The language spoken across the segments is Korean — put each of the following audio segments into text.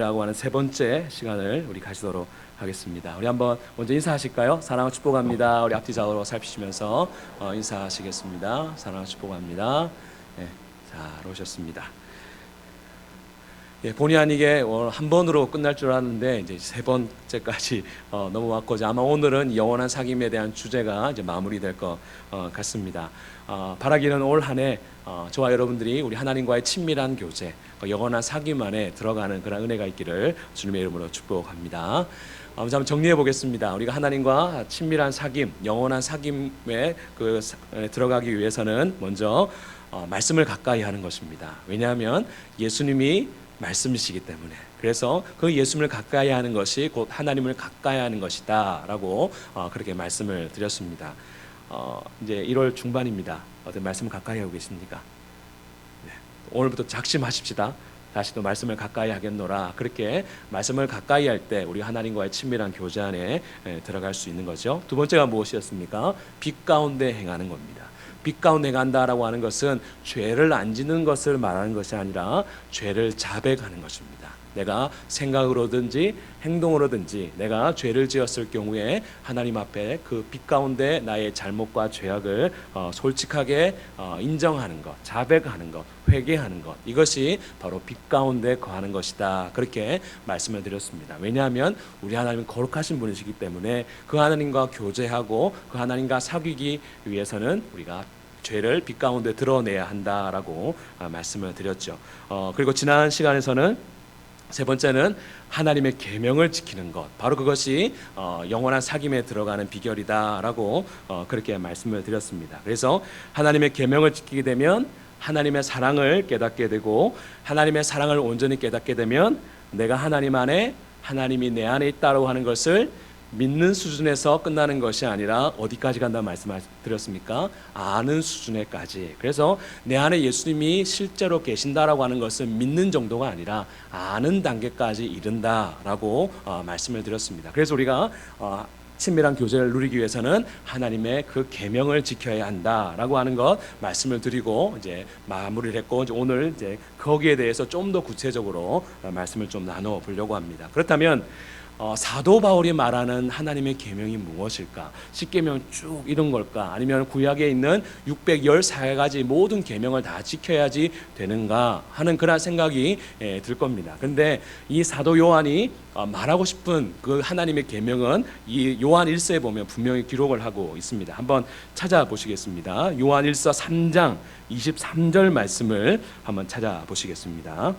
라고 하는 세 번째 시간을 우리 가지도록 하겠습니다. 우리 한번 먼저 인사하실까요? 사랑과 축복합니다. 우리 앞뒤 좌우로 살피시면서 인사하시겠습니다. 사랑과 축복합니다. 네, 잘 오셨습니다. 예, 본의 아니게 한 번으로 끝날 줄 알았는데 이제 세 번째까지 넘어왔고, 아마 오늘은 영원한 사귐에 대한 주제가 이제 마무리될 것 같습니다. 바라기는 올 한 해 저와 여러분들이 우리 하나님과의 친밀한 교제, 영원한 사귐 안에 들어가는 그런 은혜가 있기를 주님의 이름으로 축복합니다. 한번 정리해 보겠습니다. 우리가 하나님과 친밀한 사귐, 영원한 사귐에 들어가기 위해서는 먼저 말씀을 가까이 하는 것입니다. 왜냐하면 예수님이 말씀이시기 때문에. 그래서 그 예수님을 가까이 하는 것이 곧 하나님을 가까이 하는 것이다 라고 그렇게 말씀을 드렸습니다. 이제 1월 중반입니다. 어떤 말씀을 가까이 하고 계십니까? 네. 오늘부터 작심하십시다. 다시 또 말씀을 가까이 하겠노라. 그렇게 말씀을 가까이 할 때 우리 하나님과의 친밀한 교제 안에 들어갈 수 있는 거죠. 두 번째가 무엇이었습니까? 빛 가운데 행하는 겁니다. 빛 가운데 행한다라고 하는 것은 죄를 안 짓는 것을 말하는 것이 아니라 죄를 자백하는 것입니다. 내가 생각으로든지 행동으로든지 내가 죄를 지었을 경우에 하나님 앞에 그 빛 가운데 나의 잘못과 죄악을 솔직하게 인정하는 것, 자백하는 것, 회개하는 것, 이것이 바로 빛 가운데 거하는 것이다. 그렇게 말씀을 드렸습니다. 왜냐하면 우리 하나님은 거룩하신 분이시기 때문에 그 하나님과 교제하고 그 하나님과 사귀기 위해서는 우리가 죄를 빛 가운데 드러내야 한다라고 말씀을 드렸죠. 그리고 지난 시간에서는 세 번째는 하나님의 계명을 지키는 것, 바로 그것이 영원한 사귐에 들어가는 비결이다라고 그렇게 말씀을 드렸습니다. 그래서 하나님의 계명을 지키게 되면 하나님의 사랑을 깨닫게 되고, 하나님의 사랑을 온전히 깨닫게 되면 내가 하나님 안에, 하나님이 내 안에 있다고 하는 것을 믿는 수준에서 끝나는 것이 아니라 어디까지 간다는 말씀을 드렸습니까? 아는 수준에까지. 그래서 내 안에 예수님이 실제로 계신다라고 하는 것은 믿는 정도가 아니라 아는 단계까지 이른다라고 말씀을 드렸습니다. 그래서 우리가 친밀한 교제를 누리기 위해서는 하나님의 그 계명을 지켜야 한다라고 하는 것 말씀을 드리고 이제 마무리를 했고, 이제 오늘 이제 거기에 대해서 좀 더 구체적으로 말씀을 좀 나눠 보려고 합니다. 그렇다면 사도 바울이 말하는 하나님의 계명이 무엇일까? 10계명 쭉 이런 걸까? 아니면 구약에 있는 614가지 모든 계명을 다 지켜야지 되는가 하는 그런 생각이 들 겁니다. 그런데 이 사도 요한이 말하고 싶은 그 하나님의 계명은 이 요한 1서에 보면 분명히 기록을 하고 있습니다. 한번 찾아보시겠습니다. 요한 1서 3장 23절 말씀을 한번 찾아보시겠습니다.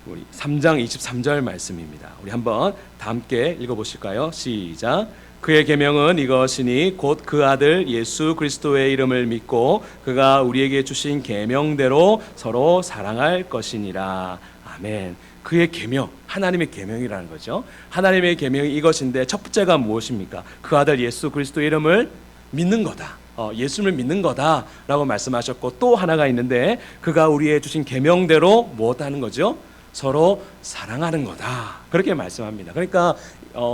우리 3장 23절 말씀입니다. 우리 한번 다 함께 읽어보실까요? 시작. 그의 계명은 이것이니 곧 그 아들 예수 그리스도의 이름을 믿고 그가 우리에게 주신 계명대로 서로 사랑할 것이니라. 아멘. 그의 계명, 하나님의 계명이라는 거죠. 하나님의 계명이 이것인데 첫 번째가 무엇입니까? 그 아들 예수 그리스도의 이름을 믿는 거다. 예수님을 믿는 거다라고 말씀하셨고, 또 하나가 있는데 그가 우리의 주신 계명대로 무엇하는 거죠? 서로 사랑하는 거다. 그렇게 말씀합니다. 그러니까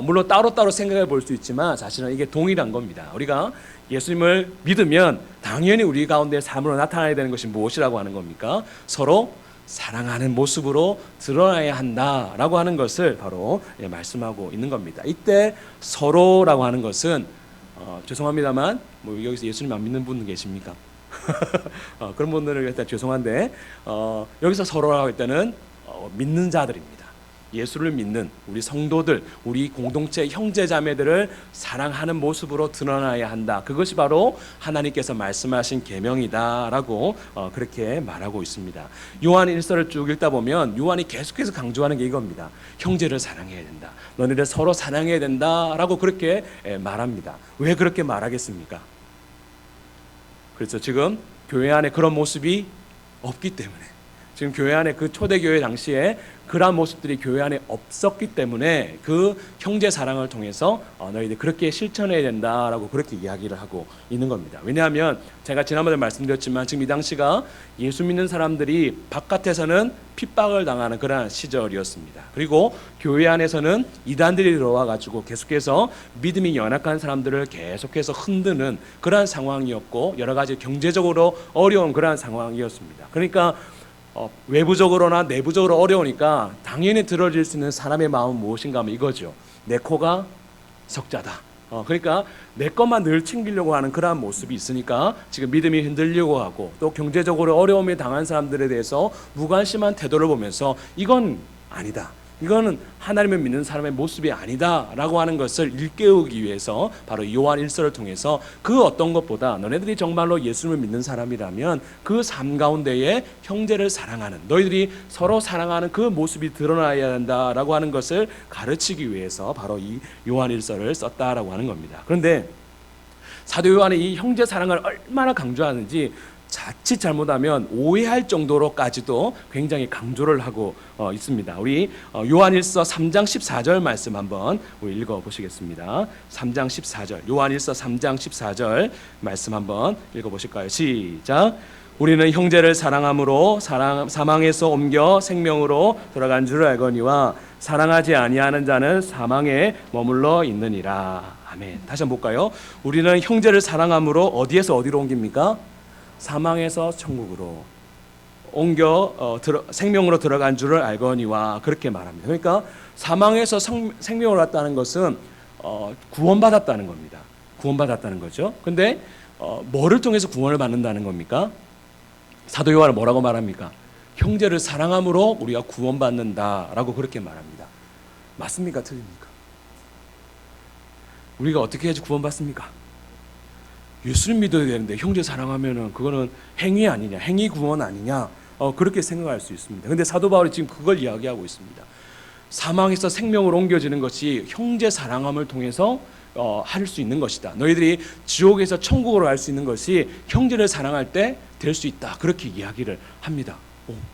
물론 따로따로 생각해 볼 수 있지만 사실은 이게 동일한 겁니다. 우리가 예수님을 믿으면 당연히 우리 가운데 삶으로 나타나야 되는 것이 무엇이라고 하는 겁니까? 서로 사랑하는 모습으로 드러나야 한다라고 하는 것을 바로 말씀하고 있는 겁니다. 이때 서로라고 하는 것은 죄송합니다만 여기서 예수님 안 믿는 분 계십니까? 그런 분들은 일단 죄송한데 여기서 서로라고 할 때는 믿는 자들입니다. 예수를 믿는 우리 성도들, 우리 공동체 형제자매들을 사랑하는 모습으로 드러나야 한다. 그것이 바로 하나님께서 말씀하신 계명이다라고 그렇게 말하고 있습니다. 요한 1서를 쭉 읽다 보면 요한이 계속해서 강조하는 게 이겁니다. 형제를 사랑해야 된다. 너희들 서로 사랑해야 된다라고 그렇게 말합니다. 왜 그렇게 말하겠습니까? 그래서 지금 교회 안에 그런 모습이 없기 때문에, 지금 교회 안에 그 초대교회 당시에 그러한 모습들이 교회 안에 없었기 때문에 그 형제 사랑을 통해서 너희들 그렇게 실천해야 된다라고 그렇게 이야기를 하고 있는 겁니다. 왜냐하면 제가 지난번에 말씀드렸지만 지금 이 당시가 예수 믿는 사람들이 바깥에서는 핍박을 당하는 그러한 시절이었습니다. 그리고 교회 안에서는 이단들이 들어와가지고 계속해서 믿음이 연약한 사람들을 계속해서 흔드는 그러한 상황이었고, 여러 가지 경제적으로 어려운 그러한 상황이었습니다. 그러니까 외부적으로나 내부적으로 어려우니까 당연히 들어질 수 있는 사람의 마음은 무엇인가 하면 이거죠. 내 코가 석자다. 그러니까 내 것만 늘 챙기려고 하는 그러한 모습이 있으니까 지금 믿음이 흔들리고 하고, 또 경제적으로 어려움에 당한 사람들에 대해서 무관심한 태도를 보면서 이건 아니다, 이거는 하나님을 믿는 사람의 모습이 아니다라고 하는 것을 일깨우기 위해서 바로 요한 1서를 통해서 그 어떤 것보다 너네들이 정말로 예수를 믿는 사람이라면 그 삶 가운데에 형제를 사랑하는, 너희들이 서로 사랑하는 그 모습이 드러나야 한다라고 하는 것을 가르치기 위해서 바로 이 요한 1서를 썼다라고 하는 겁니다. 그런데 사도 요한이 이 형제 사랑을 얼마나 강조하는지 자칫 잘못하면 오해할 정도로까지도 굉장히 강조를 하고 있습니다. 우리 요한일서 3장 14절 말씀 한번 우리 읽어보시겠습니다. 3장 14절, 요한일서 3장 14절 말씀 한번 읽어보실까요? 시작. 우리는 형제를 사랑함으로 사망에서 옮겨 생명으로 돌아간 줄 알거니와 사랑하지 아니하는 자는 사망에 머물러 있느니라. 아멘. 다시 한번 볼까요? 우리는 형제를 사랑함으로 어디에서 어디로 옮깁니까? 사망에서 천국으로 옮겨 생명으로 들어간 줄을 알거니와, 그렇게 말합니다. 그러니까 사망에서 생명을 얻었다는 것은 구원받았다는 겁니다. 구원받았다는 거죠. 근데 뭐를 통해서 구원을 받는다는 겁니까? 사도 요한은 뭐라고 말합니까? 형제를 사랑함으로 우리가 구원받는다라고 그렇게 말합니다. 맞습니까? 틀립니까? 우리가 어떻게 해야지 구원받습니까? 예수를 믿어야 되는데 형제 사랑하면은 그거는 행위 아니냐, 행위 구원 아니냐, 그렇게 생각할 수 있습니다. 근데 사도 바울이 지금 그걸 이야기하고 있습니다. 사망에서 생명으로 옮겨지는 것이 형제 사랑함을 통해서 할 수 있는 것이다. 너희들이 지옥에서 천국으로 갈 수 있는 것이 형제를 사랑할 때 될 수 있다. 그렇게 이야기를 합니다.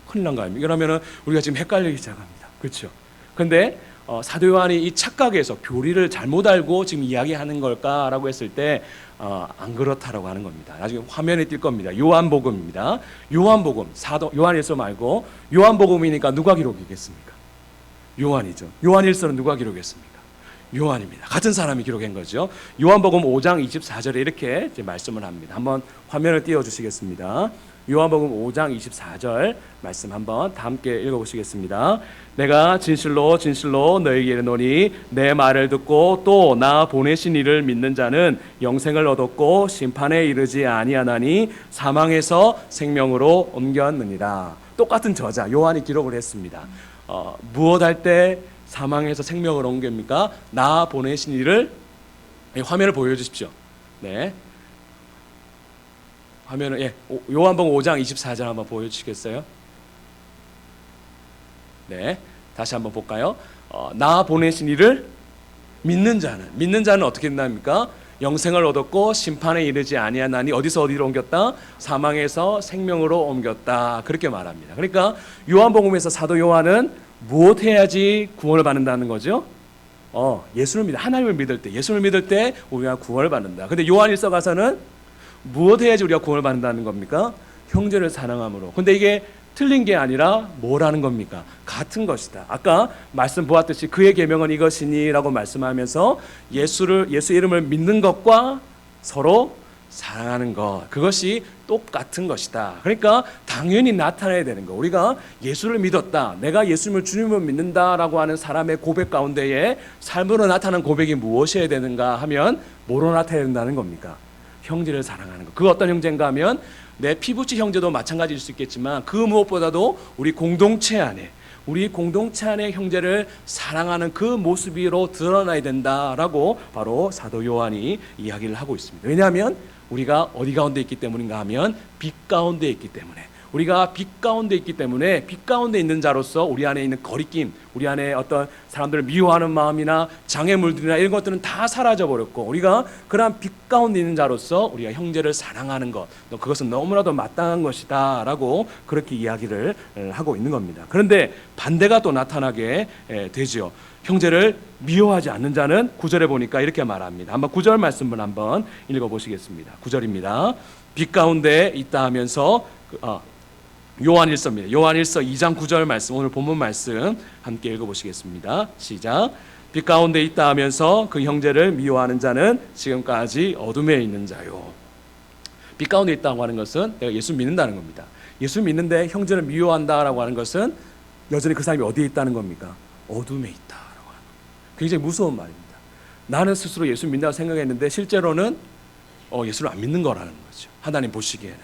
큰일 난 거 아닙니까? 그러면은 우리가 지금 헷갈리기 시작합니다. 그렇죠? 근데 사도 요한이 이 착각에서 교리를 잘못 알고 지금 이야기하는 걸까라고 했을 때 안 그렇다라고 하는 겁니다. 나중에 화면에 띌 겁니다. 요한복음입니다. 요한복음, 사도 요한일서 말고 요한복음이니까 누가 기록이겠습니까? 요한이죠. 요한일서는 누가 기록했습니까? 요한입니다. 같은 사람이 기록한 거죠. 요한복음 5장 24절에 이렇게 이제 말씀을 합니다. 한번 화면을 띄워주시겠습니다. 요한복음 5장 24절 말씀 한번 다 함께 읽어보시겠습니다. 내가 진실로 진실로 너희에게 이르노니 내 말을 듣고 또 나 보내신 이를 믿는 자는 영생을 얻었고 심판에 이르지 아니하나니 사망에서 생명으로 옮겼느니라. 똑같은 저자 요한이 기록을 했습니다. 무엇 할 때 사망에서 생명을 옮깁니까? 나 보내신 이를, 화면을 보여주십시오. 네. 화면을, 요한복음 5장 24절 한번 보여주시겠어요? 네, 다시 한번 볼까요? 나 보내신 이를 믿는 자는 어떻게 된답니까? 영생을 얻었고 심판에 이르지 아니하나니, 어디서 어디로 옮겼다? 사망에서 생명으로 옮겼다. 그렇게 말합니다. 그러니까 요한복음에서 사도 요한은 무엇 해야지 구원을 받는다는 거죠? 예수를 믿어, 하나님을 믿을 때, 예수를 믿을 때 우리가 구원을 받는다. 근데 요한일서 가서는 무엇 해야지 우리가 구원을 받는다는 겁니까? 형제를 사랑함으로. 근데 이게 틀린 게 아니라 뭐라는 겁니까? 같은 것이다. 아까 말씀 보았듯이 그의 계명은 이것이니라고 말씀하면서 예수 이름을 믿는 것과 서로 사랑하는 것, 그것이 똑같은 것이다. 그러니까 당연히 나타나야 되는 거. 우리가 예수를 믿었다, 내가 예수님을 주님을 믿는다라고 하는 사람의 고백 가운데에 삶으로 나타나는 고백이 무엇이어야 되는가 하면 뭐로 나타나야 된다는 겁니까? 형제를 사랑하는 것. 그 어떤 형제인가 하면 내 피부치 형제도 마찬가지일 수 있겠지만 그 무엇보다도 우리 공동체 안에 형제를 사랑하는 그 모습으로 드러나야 된다라고 바로 사도 요한이 이야기를 하고 있습니다. 왜냐하면 우리가 어디 가운데 있기 때문인가 하면 빛 가운데 있기 때문에, 우리가 빛 가운데 있기 때문에 빛 가운데 있는 자로서 우리 안에 있는 거리낌, 우리 안에 어떤 사람들을 미워하는 마음이나 장애물들이나 이런 것들은 다 사라져 버렸고, 우리가 그러한 빛 가운데 있는 자로서 우리가 형제를 사랑하는 것, 그것은 너무나도 마땅한 것이다 라고 그렇게 이야기를 하고 있는 겁니다. 그런데 반대가 또 나타나게 되죠. 형제를 미워하지 않는 자는 9절에 보니까 이렇게 말합니다. 한번 9절 말씀을 한번 읽어보시겠습니다. 9절입니다. 빛 가운데 있다 하면서 요한일서입니다. 요한일서 2장 9절 말씀, 오늘 본문 말씀 함께 읽어보시겠습니다. 시작. 빛 가운데 있다 하면서 그 형제를 미워하는 자는 지금까지 어둠에 있는 자요. 빛 가운데 있다고 하는 것은 내가 예수 믿는다는 겁니다. 예수 믿는데 형제를 미워한다라고 하는 것은 여전히 그 사람이 어디에 있다는 겁니까? 어둠에 있다라고 하는 겁니다. 굉장히 무서운 말입니다. 나는 스스로 예수 믿는다고 생각했는데 실제로는 예수를 안 믿는 거라는 거죠. 하나님 보시기에는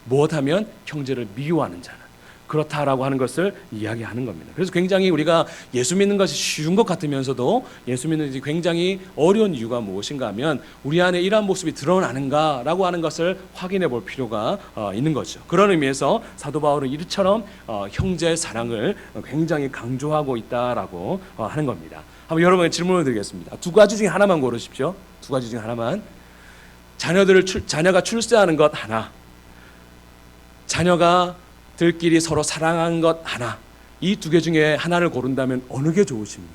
무엇하면 형제를 미워하는 자는 그렇다라고 하는 것을 이야기하는 겁니다. 그래서 굉장히 우리가 예수 믿는 것이 쉬운 것 같으면서도 예수 믿는 것이 굉장히 어려운 이유가 무엇인가 하면 우리 안에 이러한 모습이 드러나는가라고 하는 것을 확인해 볼 필요가 있는 거죠. 그런 의미에서 사도 바울은 이처럼 형제의 사랑을 굉장히 강조하고 있다라고 하는 겁니다. 한번 여러분에게 질문을 드리겠습니다. 두 가지 중에 하나만 고르십시오. 두 가지 중에 하나만. 자녀가 출세하는 것 하나, 자녀가 들끼리 서로 사랑하는 것 하나, 이 두 개 중에 하나를 고른다면 어느 게 좋으십니까?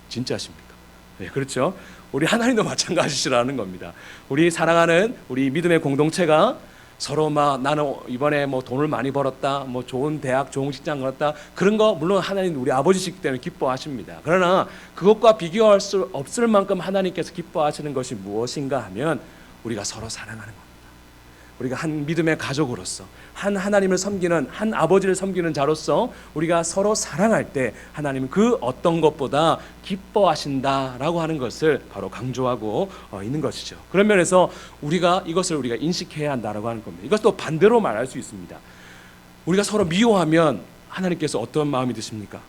진짜십니까? 네, 그렇죠. 우리 하나님도 마찬가지시라는 겁니다. 우리 사랑하는 우리 믿음의 공동체가 서로 막 나는 이번에 뭐 돈을 많이 벌었다, 뭐 좋은 대학, 좋은 직장 갔다, 그런 거 물론 하나님 우리 아버지시기 때문에 기뻐하십니다. 그러나 그것과 비교할 수 없을 만큼 하나님께서 기뻐하시는 것이 무엇인가 하면 우리가 서로 사랑하는 겁니다. 우리가 한 믿음의 가족으로서 한 하나님을 섬기는 한 아버지를 섬기는 자로서 우리가 서로 사랑할 때 하나님은 그 어떤 것보다 기뻐하신다라고 하는 것을 바로 강조하고 있는 것이죠. 그런 면에서 이것을 우리가 인식해야 한다라고 하는 겁니다. 이것도 반대로 말할 수 있습니다. 우리가 서로 미워하면 하나님께서 어떤 마음이 드십니까?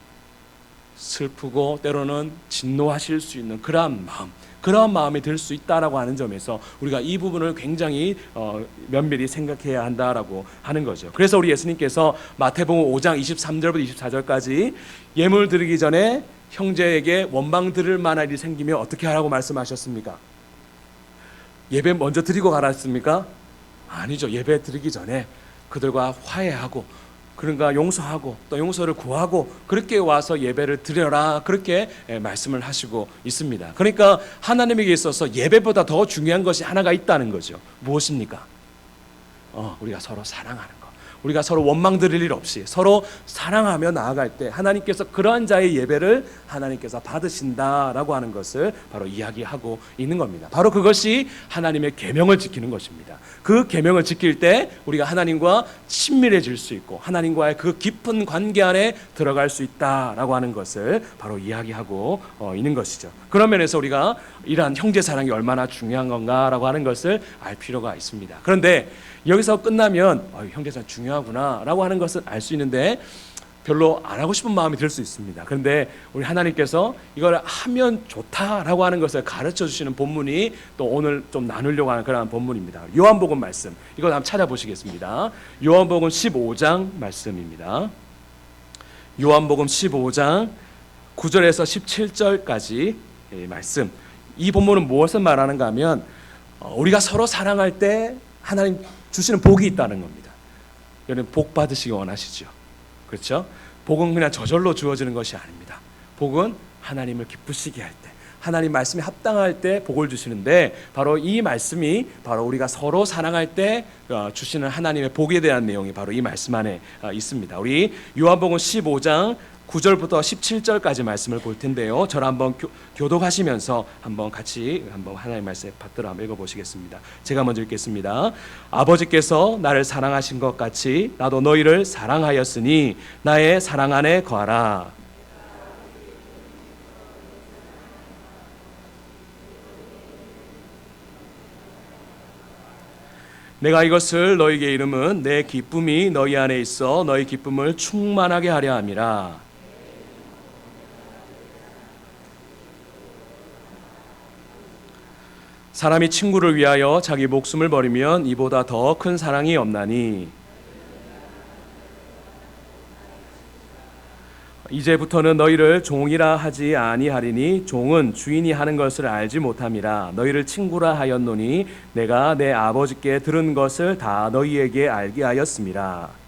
슬프고 때로는 진노하실 수 있는 그러한 마음이 들 수 있다라고 하는 점에서 우리가 이 부분을 굉장히 면밀히 생각해야 한다라고 하는 거죠. 그래서 우리 예수님께서 마태복음 5장 23절부터 24절까지 예물 드리기 전에 형제에게 원망 들을 만한 일이 생기면 어떻게 하라고 말씀하셨습니까? 예배 먼저 드리고 가라 했습니까? 아니죠. 예배 드리기 전에 그들과 화해하고 그런가 용서하고 또 용서를 구하고 그렇게 와서 예배를 드려라, 그렇게 말씀을 하시고 있습니다. 그러니까 하나님에게 있어서 예배보다 더 중요한 것이 하나가 있다는 거죠. 무엇입니까? 우리가 서로 사랑하는 것. 우리가 서로 원망 드릴 일 없이 서로 사랑하며 나아갈 때 하나님께서 그러한 자의 예배를 하나님께서 받으신다라고 하는 것을 바로 이야기하고 있는 겁니다. 바로 그것이 하나님의 계명을 지키는 것입니다. 그 계명을 지킬 때 우리가 하나님과 친밀해질 수 있고 하나님과의 그 깊은 관계 안에 들어갈 수 있다라고 하는 것을 바로 이야기하고 있는 것이죠. 그런 면에서 우리가 이러한 형제 사랑이 얼마나 중요한 건가라고 하는 것을 알 필요가 있습니다. 그런데 여기서 끝나면 형제사랑 중요하구나라고 하는 것을 알 수 있는데 별로 안 하고 싶은 마음이 들 수 있습니다. 그런데 우리 하나님께서 이걸 하면 좋다라고 하는 것을 가르쳐 주시는 본문이 또 오늘 좀 나누려고 하는 그런 본문입니다. 요한복음 말씀, 이거 한번 찾아보시겠습니다. 요한복음 15장 말씀입니다. 요한복음 15장 9절에서 17절까지 말씀. 이 본문은 무엇을 말하는가 하면 우리가 서로 사랑할 때 하나님 주시는 복이 있다는 겁니다. 여러분 복 받으시기 원하시죠? 그렇죠? 복은 그냥 저절로 주어지는 것이 아닙니다. 복은 하나님을 기쁘시게 할 때, 하나님 말씀에 합당할 때 복을 주시는데 바로 이 말씀이 바로 우리가 서로 사랑할 때 주시는 하나님의 복에 대한 내용이 바로 이 말씀 안에 있습니다. 우리 요한복음 15장 9절부터 17절까지 말씀을 볼 텐데요. 저를 한번 교독하시면서 한번 같이 하나님의 말씀에 받들어 한번 읽어보시겠습니다. 제가 먼저 읽겠습니다. 아버지께서 나를 사랑하신 것 같이 나도 너희를 사랑하였으니 나의 사랑 안에 거하라. 내가 이것을 너희에게 이름은 내 기쁨이 너희 안에 있어 너희 기쁨을 충만하게 하려 함이라. 사람이 친구를 위하여 자기 목숨을 버리면 이보다 더 큰 사랑이 없나니 이제부터는 너희를 종이라 하지 아니하리니 종은 주인이 하는 것을 알지 못함이라. 너희를 친구라 하였노니 내가 내 아버지께 들은 것을 다 너희에게 알게 하였음이라.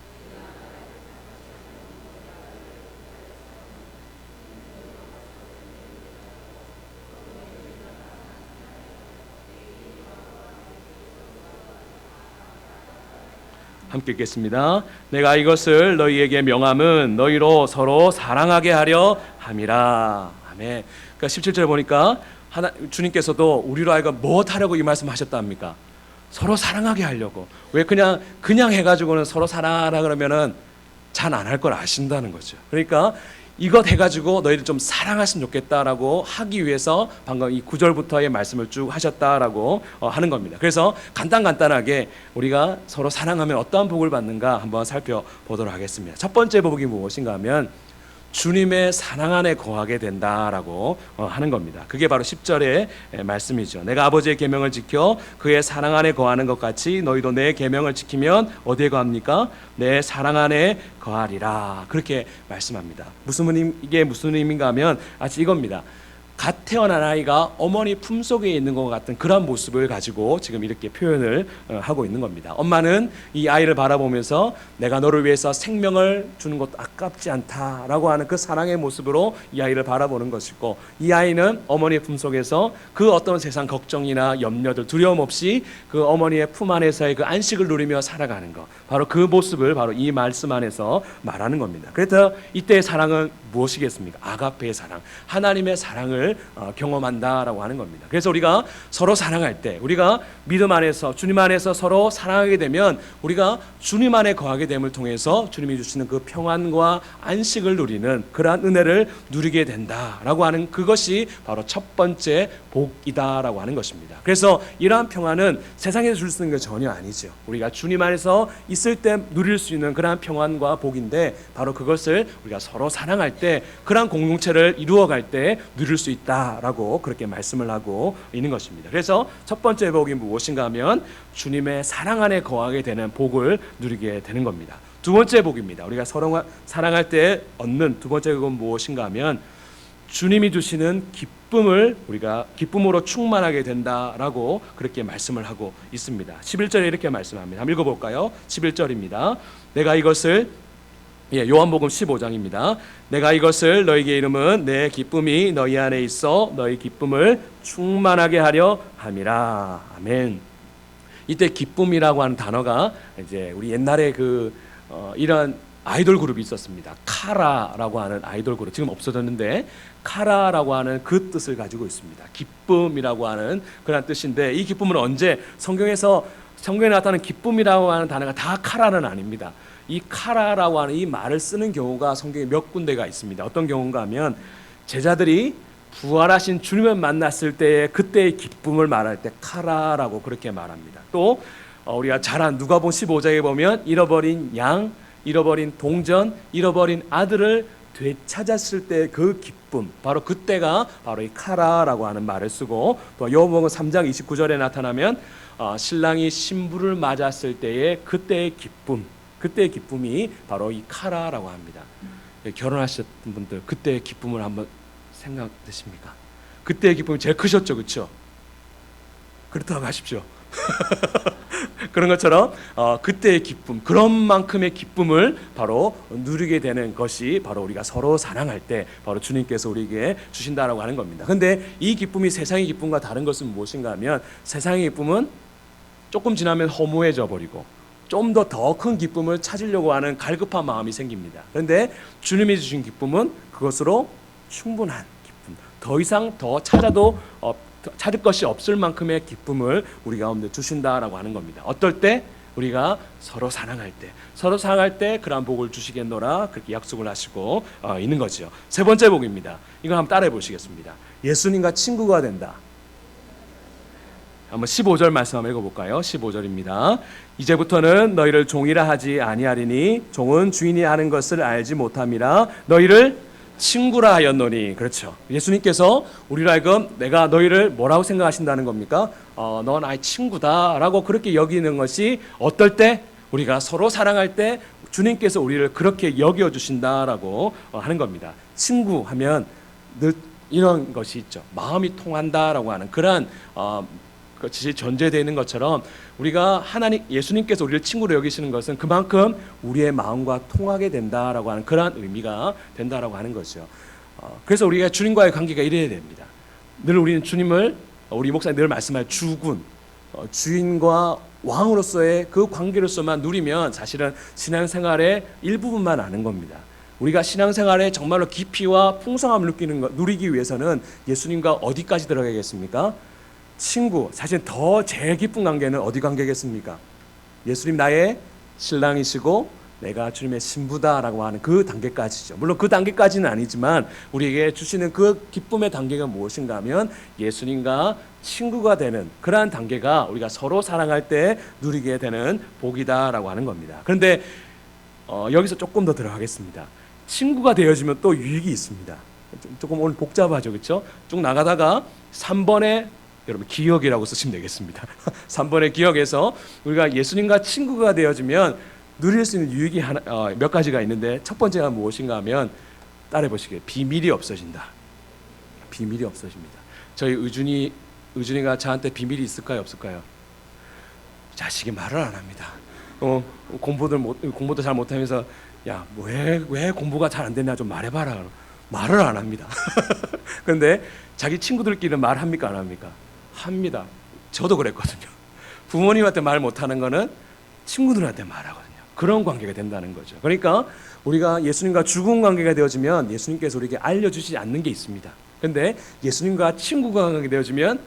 함께 읽겠습니다. 내가 이것을 너희에게 명함은 너희로 서로 사랑하게 하려 함이라. 아멘. 그러니까 17절 보니까 주님께서도 우리로 하여금 무엇 하려고 이 말씀 하셨다 합니까? 서로 사랑하게 하려고. 왜 그냥 해가지고는 서로 사랑하라 그러면은 잘 안 할 걸 아신다는 거죠. 그러니까 이것 해가지고 너희들 좀 사랑했으면 좋겠다라고 하기 위해서 방금 이 9절부터의 말씀을 쭉 하셨다라고 하는 겁니다. 그래서 간단하게 우리가 서로 사랑하면 어떠한 복을 받는가 한번 살펴보도록 하겠습니다. 첫 번째 복이 무엇인가 하면 주님의 사랑 안에 거하게 된다라고 하는 겁니다. 그게 바로 10절의 말씀이죠. 내가 아버지의 계명을 지켜 그의 사랑 안에 거하는 것 같이 너희도 내 계명을 지키면 어디에 거합니까? 내 사랑 안에 거하리라. 그렇게 말씀합니다. 이게 무슨 의미인가 하면 이겁니다. 갓 태어난 아이가 어머니 품속에 있는 것 같은 그런 모습을 가지고 지금 이렇게 표현을 하고 있는 겁니다. 엄마는 이 아이를 바라보면서 내가 너를 위해서 생명을 주는 것도 아깝지 않다라고 하는 그 사랑의 모습으로 이 아이를 바라보는 것이고, 이 아이는 어머니의 품속에서 그 어떤 세상 걱정이나 염려들 두려움 없이 그 어머니의 품 안에서의 그 안식을 누리며 살아가는 것, 바로 그 모습을 바로 이 말씀 안에서 말하는 겁니다. 그래서 이때의 사랑은 무엇이겠습니까? 아가페의 사랑, 하나님의 사랑을 경험한다라고 하는 겁니다. 그래서 우리가 서로 사랑할 때, 우리가 믿음 안에서 주님 안에서 서로 사랑하게 되면 우리가 주님 안에 거하게 됨을 통해서 주님이 주시는 그 평안과 안식을 누리는 그러한 은혜를 누리게 된다라고 하는 그것이 바로 첫 번째 복이다라고 하는 것입니다. 그래서 이러한 평안은 세상에서 줄 수 있는 게 전혀 아니죠. 우리가 주님 안에서 있을 때 누릴 수 있는 그러한 평안과 복인데, 바로 그것을 우리가 서로 사랑할 때, 그러한 공동체를 이루어갈 때 누릴 수 있다라고 그렇게 말씀을 하고 있는 것입니다. 그래서 첫 번째 복이 무엇인가 하면 주님의 사랑 안에 거하게 되는 복을 누리게 되는 겁니다. 두 번째 복입니다. 우리가 서로 사랑할 때 얻는 두 번째 복은 무엇인가 하면 주님이 주시는 기쁨을 우리가 기쁨으로 충만하게 된다라고 그렇게 말씀을 하고 있습니다. 11절에 이렇게 말씀합니다. 한번 읽어볼까요? 11절입니다. 내가 이것을 요한복음 15장입니다. 내가 이것을 너희에게 이름은 내 기쁨이 너희 안에 있어 너희 기쁨을 충만하게 하려 함이라. 아멘. 이때 기쁨이라고 하는 단어가 이제 우리 옛날에 이런 아이돌 그룹이 있었습니다. 카라라고 하는 아이돌 그룹, 지금 없어졌는데 카라라고 하는 그 뜻을 가지고 있습니다. 기쁨이라고 하는 그런 뜻인데, 이 기쁨은 언제 성경에 나타나는 기쁨이라고 하는 단어가 다 카라는 아닙니다. 이 카라라고 하는 이 말을 쓰는 경우가 성경에 몇 군데가 있습니다. 어떤 경우인가 하면 제자들이 부활하신 주님을 만났을 때의 그때의 기쁨을 말할 때 카라라고 그렇게 말합니다. 또 우리가 잘 아는 누가복음 15장에 보면 잃어버린 양, 잃어버린 동전, 잃어버린 아들을 되찾았을 때 그 기쁨, 바로 그때가 바로 이 카라라고 하는 말을 쓰고, 또 요한복음 3장 29절에 나타나면 신랑이 신부를 맞았을 때의 그때의 기쁨, 그때의 기쁨이 바로 이 카라라고 합니다. 결혼하셨던 분들 그때의 기쁨을 한번 생각되십니까? 그때의 기쁨이 제일 크셨죠, 그렇죠? 그렇다고 하십시오. 그런 것처럼 그때의 기쁨, 그런 만큼의 기쁨을 바로 누리게 되는 것이 바로 우리가 서로 사랑할 때 바로 주님께서 우리에게 주신다라고 하는 겁니다. 근데 이 기쁨이 세상의 기쁨과 다른 것은 무엇인가 하면, 세상의 기쁨은 조금 지나면 허무해져 버리고 좀 더 큰 기쁨을 찾으려고 하는 갈급한 마음이 생깁니다. 그런데 주님이 주신 기쁨은 그것으로 충분한 기쁨, 더 이상 더 찾을 것이 없을 만큼의 기쁨을 우리 가운데 주신다라고 하는 겁니다. 어떨 때? 우리가 서로 사랑할 때 그러한 복을 주시겠노라 그렇게 약속을 하시고 있는 거죠. 세 번째 복입니다. 이걸 한번 따라해 보시겠습니다. 예수님과 친구가 된다. 한번 15절 말씀 한번 읽어볼까요? 15절입니다. 이제부터는 너희를 종이라 하지 아니하리니 종은 주인이 하는 것을 알지 못함이라 너희를 친구라 하였노니. 그렇죠. 예수님께서 우리로 하여금 내가 너희를 뭐라고 생각하신다는 겁니까? 넌 나의 친구다라고 그렇게 여기는 것이 어떨 때? 우리가 서로 사랑할 때 주님께서 우리를 그렇게 여겨주신다라고 하는 겁니다. 친구 하면 늘 이런 것이 있죠. 마음이 통한다라고 하는 그런 것이 전제되어 있는 것처럼, 우리가 예수님께서 우리를 친구로 여기시는 것은 그만큼 우리의 마음과 통하게 된다라고 하는 그런 의미가 된다라고 하는 거죠. 그래서 우리가 주님과의 관계가 이래야 됩니다. 늘 우리는 주님을, 우리 목사님 늘 말씀할 주군, 주인과 왕으로서의 그 관계로서만 누리면 사실은 신앙생활의 일부분만 아는 겁니다. 우리가 신앙생활에 정말로 깊이와 풍성함을 누리기 위해서는 예수님과 어디까지 들어가겠습니까? 친구, 사실 더 제일 기쁜 관계는 어디 관계겠습니까? 예수님 나의 신랑이시고 내가 주님의 신부다라고 하는 그 단계까지죠. 물론 그 단계까지는 아니지만 우리에게 주시는 그 기쁨의 단계가 무엇인가 하면 예수님과 친구가 되는 그러한 단계가 우리가 서로 사랑할 때 누리게 되는 복이다라고 하는 겁니다. 그런데 여기서 조금 더 들어가겠습니다. 친구가 되어지면 또 유익이 있습니다. 조금 오늘 복잡하죠, 그렇죠? 쭉 나가다가 3번에 여러분 기억이라고 쓰시면 되겠습니다. 3번의 기억에서 우리가 예수님과 친구가 되어지면 누릴 수 있는 유익이 몇 가지가 있는데 첫 번째가 무엇인가 하면 따라해 보시게 비밀이 없어진다. 비밀이 없어집니다. 저희 의준이가 저한테 비밀이 있을까요, 없을까요? 자식이 말을 안 합니다. 공부도 잘 못하면서 야, 왜 공부가 잘 안 되냐 좀 말해봐라. 말을 안 합니다. 그런데 자기 친구들끼리는 말합니까, 안 합니까? 합니다. 저도 그랬거든요. 부모님한테 말 못하는 거는 친구들한테 말하거든요. 그런 관계가 된다는 거죠. 그러니까 우리가 예수님과 죽은 관계가 되어지면 예수님께서 우리에게 알려주시지 않는 게 있습니다. 그런데 예수님과 친구가 관계가 되어지면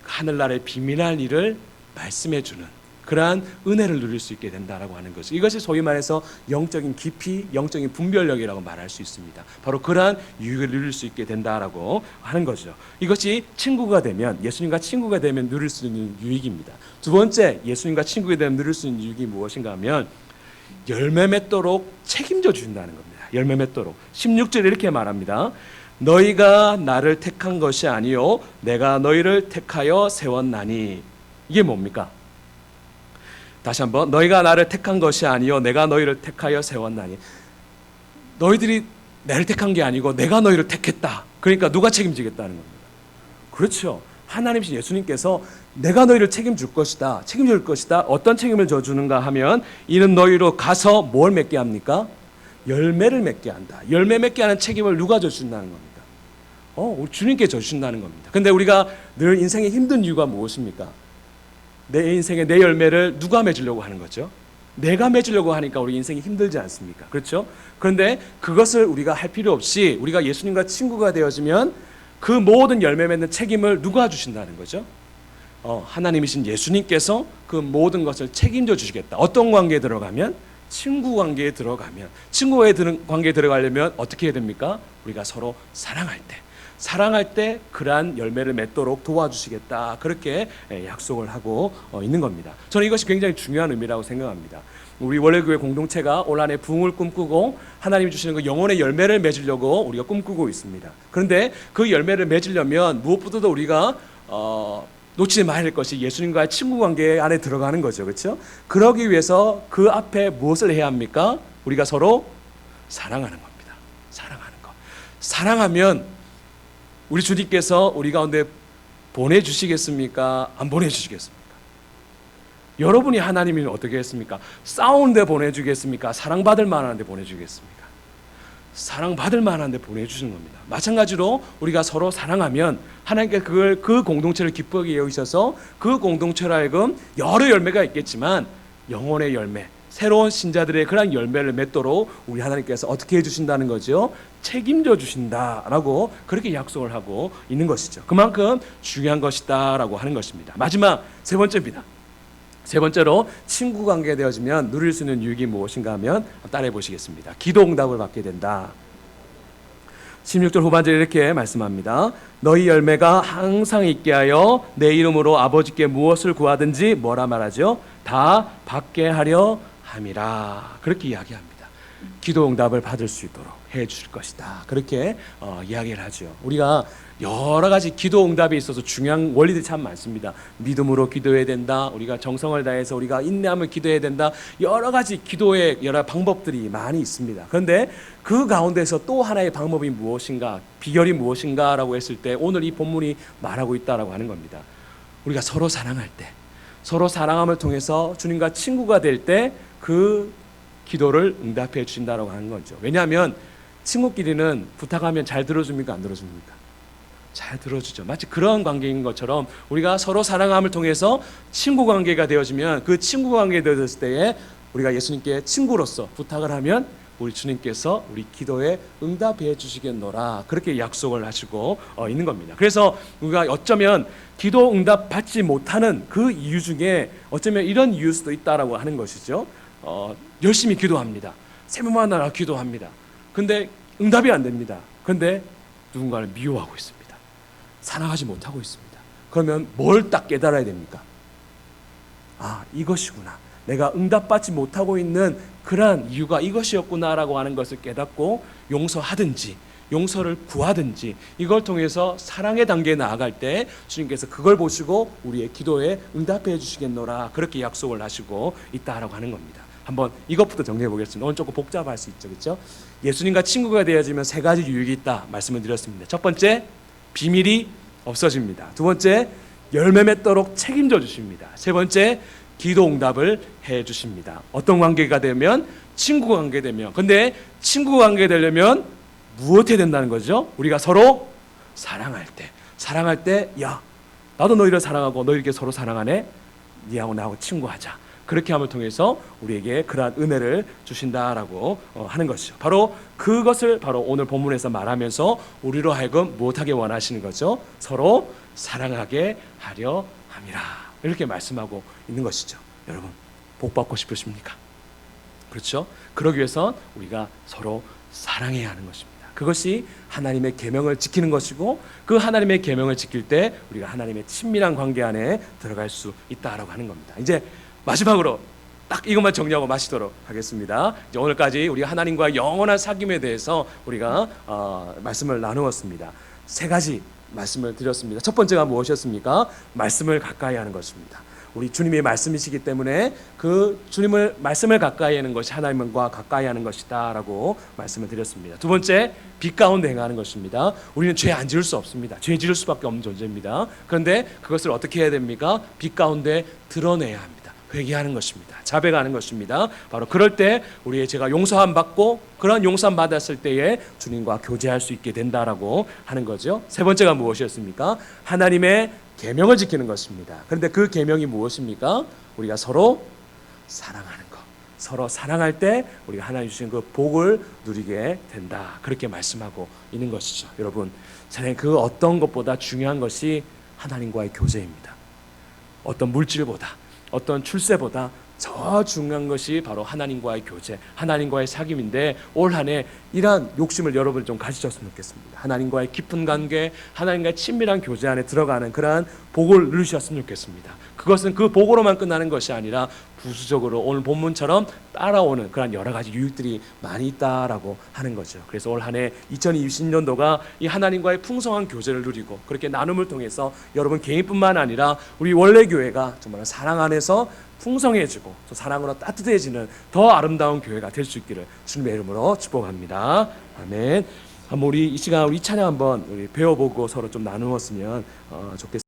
하늘나라의 비밀한 일을 말씀해주는 그러한 은혜를 누릴 수 있게 된다라고 하는 거죠. 이것이 소위 말해서 영적인 깊이, 영적인 분별력이라고 말할 수 있습니다. 바로 그러한 유익을 누릴 수 있게 된다라고 하는 거죠. 이것이 친구가 되면, 예수님과 친구가 되면 누릴 수 있는 유익입니다. 두 번째, 예수님과 친구가 되면 누릴 수 있는 유익이 무엇인가 하면 열매 맺도록 책임져 주신다는 겁니다. 열매 맺도록. 16절에 이렇게 말합니다. 너희가 나를 택한 것이 아니요 내가 너희를 택하여 세웠나니. 이게 뭡니까? 다시 한번, 너희가 나를 택한 것이 아니요 내가 너희를 택하여 세웠나니. 너희들이 나를 택한 게 아니고 내가 너희를 택했다. 그러니까 누가 책임지겠다는 겁니다. 그렇죠. 하나님이신 예수님께서 내가 너희를 책임줄 것이다. 책임질 것이다. 어떤 책임을 져주는가 하면 이는 너희로 가서 뭘 맺게 합니까? 열매를 맺게 한다. 열매 맺게 하는 책임을 누가 져준다는 겁니까? 우리 주님께 져주신다는 겁니다. 근데 우리가 늘 인생에 힘든 이유가 무엇입니까? 내 인생의 내 열매를 누가 맺으려고 하는 거죠? 내가 맺으려고 하니까 우리 인생이 힘들지 않습니까? 그렇죠? 그런데 그것을 우리가 할 필요 없이 우리가 예수님과 친구가 되어지면 그 모든 열매 맺는 책임을 누가 주신다는 거죠? 하나님이신 예수님께서 그 모든 것을 책임져 주시겠다. 어떤 관계에 들어가면? 친구 관계에 들어가면. 친구의 관계에 들어가려면 어떻게 해야 됩니까? 우리가 서로 사랑할 때 그러한 열매를 맺도록 도와주시겠다. 그렇게 약속을 하고 있는 겁니다. 저는 이것이 굉장히 중요한 의미라고 생각합니다. 우리 원래교회 공동체가 올 한해 부흥을 꿈꾸고 하나님이 주시는 그 영혼의 열매를 맺으려고 우리가 꿈꾸고 있습니다. 그런데 그 열매를 맺으려면 무엇보다도 우리가 놓치지 말아야 할 것이 예수님과의 친구 관계 안에 들어가는 거죠. 그렇죠? 그러기 위해서 그 앞에 무엇을 해야 합니까? 우리가 서로 사랑하는 겁니다. 사랑하는 것. 사랑하면 우리 주님께서 우리 가운데 보내주시겠습니까? 안 보내주시겠습니까? 여러분이 하나님이면 어떻게 했습니까? 싸우는데 보내주겠습니까? 사랑받을 만한데 보내주겠습니까? 사랑받을 만한데 보내주시는 겁니다. 마찬가지로 우리가 서로 사랑하면 하나님께 그 공동체를 기쁘게 여기셔서 그 공동체로 하여금 여러 열매가 있겠지만 영혼의 열매, 새로운 신자들의 그런 열매를 맺도록 우리 하나님께서 어떻게 해주신다는 거죠? 책임져 주신다라고 그렇게 약속을 하고 있는 것이죠. 그만큼 중요한 것이다라고 하는 것입니다. 마지막 세 번째입니다. 세 번째로 친구 관계가 되어지면 누릴 수 있는 유익이 무엇인가 하면 따라해 보시겠습니다. 기도 응답을 받게 된다. 16절 후반절에 이렇게 말씀합니다. 너희 열매가 항상 있게 하여 내 이름으로 아버지께 무엇을 구하든지 뭐라 말하죠? 다 받게 하려 함이라. 그렇게 이야기합니다. 기도 응답을 받을 수 있도록 해 주실 것이다. 그렇게 이야기를 하죠. 우리가 여러 가지 기도 응답에 있어서 중요한 원리들이 참 많습니다. 믿음으로 기도해야 된다. 우리가 정성을 다해서 우리가 인내하며 기도해야 된다. 여러 가지 기도의 여러 방법들이 많이 있습니다. 그런데 그 가운데서 또 하나의 방법이 무엇인가, 비결이 무엇인가라고 했을 때 오늘 이 본문이 말하고 있다라고 하는 겁니다. 우리가 서로 사랑할 때, 서로 사랑함을 통해서 주님과 친구가 될 때 그 기도를 응답해 주신다라고 하는 거죠. 왜냐하면 친구끼리는 부탁하면 잘 들어줍니까? 안 들어줍니까? 잘 들어주죠. 마치 그런 관계인 것처럼 우리가 서로 사랑함을 통해서 친구 관계가 되어지면 그 친구 관계가 되어졌을 때에 우리가 예수님께 친구로서 부탁을 하면 우리 주님께서 우리 기도에 응답해 주시겠노라 그렇게 약속을 하시고 있는 겁니다. 그래서 우리가 어쩌면 기도 응답 받지 못하는 그 이유 중에 어쩌면 이런 이유일 수도 있다라고 하는 것이죠. 열심히 기도합니다. 새벽마다 기도합니다. 근데 응답이 안 됩니다. 근데 누군가를 미워하고 있습니다. 사랑하지 못하고 있습니다. 그러면 뭘 딱 깨달아야 됩니까? 이것이구나. 내가 응답받지 못하고 있는 그러한 이유가 이것이었구나라고 하는 것을 깨닫고 용서하든지 용서를 구하든지 이걸 통해서 사랑의 단계에 나아갈 때 주님께서 그걸 보시고 우리의 기도에 응답해 주시겠노라 그렇게 약속을 하시고 있다라고 하는 겁니다. 한번 이것부터 정리해 보겠습니다. 오늘 조금 복잡할 수 있죠, 그렇죠? 예수님과 친구가 되어지면 세 가지 유익이 있다 말씀을 드렸습니다. 첫 번째, 비밀이 없어집니다. 두 번째, 열매 맺도록 책임져 주십니다. 세 번째, 기도 응답을 해 주십니다. 어떤 관계가 되면? 친구 관계 되면. 근데 친구 관계 되려면 무엇 해야 된다는 거죠? 우리가 서로 사랑할 때 야, 나도 너희를 사랑하고 너희 이렇게 서로 사랑하네. 니하고 나하고 친구하자. 그렇게 함을 통해서 우리에게 그러한 은혜를 주신다라고 하는 것이죠. 바로 그것을 바로 오늘 본문에서 말하면서 우리로 하여금 무엇하게 원하시는 거죠? 서로 사랑하게 하려 함이라. 이렇게 말씀하고 있는 것이죠. 여러분, 복 받고 싶으십니까? 그렇죠? 그러기 위해선 우리가 서로 사랑해야 하는 것입니다. 그것이 하나님의 계명을 지키는 것이고 그 하나님의 계명을 지킬 때 우리가 하나님의 친밀한 관계 안에 들어갈 수 있다라고 하는 겁니다. 이제 마지막으로 딱 이것만 정리하고 마치도록 하겠습니다. 이제 오늘까지 우리 하나님과 영원한 사귐에 대해서 우리가 말씀을 나누었습니다. 세 가지 말씀을 드렸습니다. 첫 번째가 무엇이었습니까? 말씀을 가까이 하는 것입니다. 우리 주님의 말씀이시기 때문에 그 주님을 말씀을 가까이 하는 것이 하나님과 가까이 하는 것이다라고 말씀을 드렸습니다. 두 번째, 빛 가운데 행하는 것입니다. 우리는 죄 안 지을 수 없습니다. 죄 지을 수밖에 없는 존재입니다. 그런데 그것을 어떻게 해야 됩니까? 빛 가운데 드러내야 합니다. 회개하는 것입니다. 자백하는 것입니다. 바로 그럴 때 우리의 죄가 용서함 받고 그런 용서함 받았을 때에 주님과 교제할 수 있게 된다라고 하는 거죠. 세 번째가 무엇이었습니까? 하나님의 계명을 지키는 것입니다. 그런데 그 계명이 무엇입니까? 우리가 서로 사랑하는 것. 서로 사랑할 때 우리가 하나님 주신 그 복을 누리게 된다. 그렇게 말씀하고 있는 것이죠. 여러분, 저는 그 어떤 것보다 중요한 것이 하나님과의 교제입니다. 어떤 물질보다 어떤 출세보다 더 중요한 것이 바로 하나님과의 교제, 하나님과의 사귐인데 올 한 해 이러한 욕심을 여러분 좀 가지셨으면 좋겠습니다. 하나님과의 깊은 관계, 하나님과의 친밀한 교제 안에 들어가는 그러한 복을 누리셨으면 좋겠습니다. 그것은 그 복으로만 끝나는 것이 아니라 부수적으로 오늘 본문처럼 따라오는 그런 여러 가지 유익들이 많이 있다라고 하는 거죠. 그래서 올 한 해 2020년도가 이 하나님과의 풍성한 교제를 누리고 그렇게 나눔을 통해서 여러분 개인뿐만 아니라 우리 원래 교회가 정말 사랑 안에서 풍성해지고 또 사랑으로 따뜻해지는 더 아름다운 교회가 될 수 있기를 주님의 이름으로 축복합니다. 아멘. 한번 우리 이 시간 우리 찬양 한번 우리 배워보고 서로 좀 나누었으면 좋겠습니다.